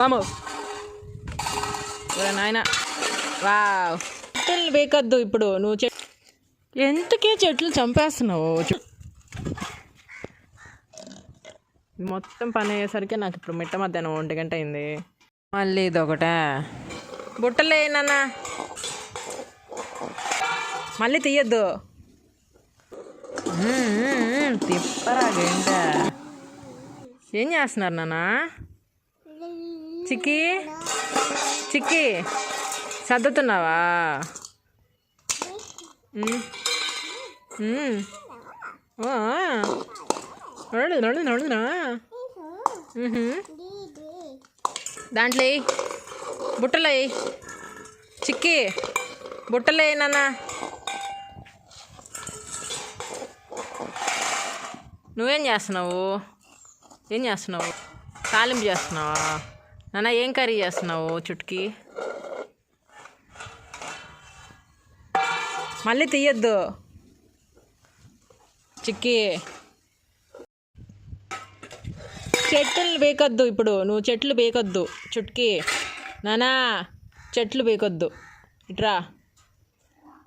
వామో నాయన వావ్ చెట్లు వేయకద్దు ఇప్పుడు నువ్వు ఎంతకే చెట్లు చంపేస్తున్నావు మొత్తం పని అయ్యేసరికి నాకు ఇప్పుడు మిట్ట మధ్యాహ్నం 1 గంట అయింది. మళ్ళీ ఇదొకటే బుట్టలే నాన్న మళ్ళీ తీయద్దు తిప్పరా గంట. ఏం చేస్తున్నారు నాన్న? చిక్కి చిక్కి సర్దుతున్నావా? దాంట్లో బుట్టలే చిక్కి బుట్టలే నాన్న. నువ్వేం చేస్తున్నావు? ఏం చేస్తున్నావు? తాలింపు చేస్తున్నావా నాన్న? ఏం కర్రీ చేస్తున్నావు? చుట్కి మళ్ళీ తీయద్దు చిక్కి. చెట్లు బేకొద్దు ఇప్పుడు నువ్వు చెట్లు బేకొద్దు చుట్కి నానా. చెట్లు బేకొద్దు ఇట్రా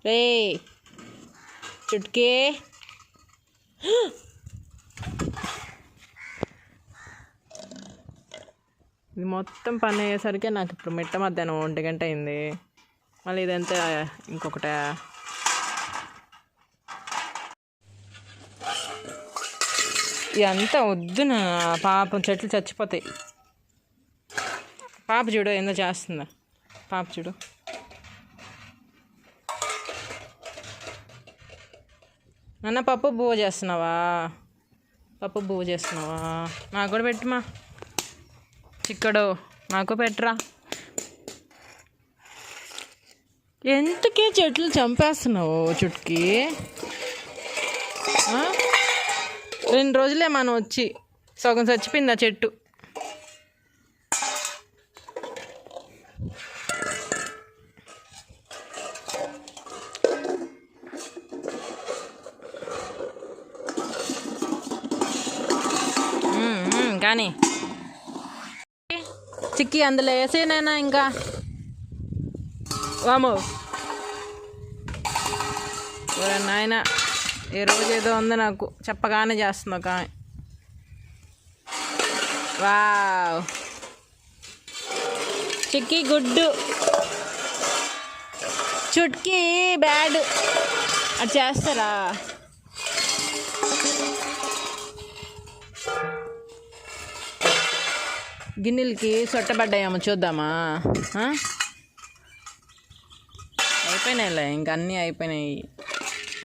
రే చుట్కి. ఇది మొత్తం పని అయ్యేసరికి నాకు ఇప్పుడు మిట్ట మధ్యాహ్నం 1 గంట అయింది. మళ్ళీ ఇదంతా ఇంకొకట. ఇదంతా వద్దు నా పాపం, చెట్లు చచ్చిపోతాయి. పాప చూడు ఏందో చేస్తుందా పాప చూడు. నాన్న పప్పు బువ్వ చేస్తున్నావా? పప్పు బువ్వ చేస్తున్నావా? నాకు కూడా పెట్టుమా చిక్కడు, నాకు పెట్టరా. ఎంతకే చెట్లు చంపేస్తున్నావు చుట్కి? 2 రోజులే మనం వచ్చి సగం చచ్చిపోయింది ఆ చెట్టు. కానీ చిక్కి అందులో వేసేనైనా ఇంకా వామో నాయన. ఈ రోజు ఏదో ఉంది నాకు చెప్పగానే చేస్తున్నావు కానీ. వావ్ చిక్కి గుడ్డు, చుట్కి బ్యాడ్. అది చేస్తారా? గిన్నెలకి సొట్టబడ్డాయేమో చూద్దామా? అయిపోయినాయిలే ఇంక అన్నీ అయిపోయినాయి.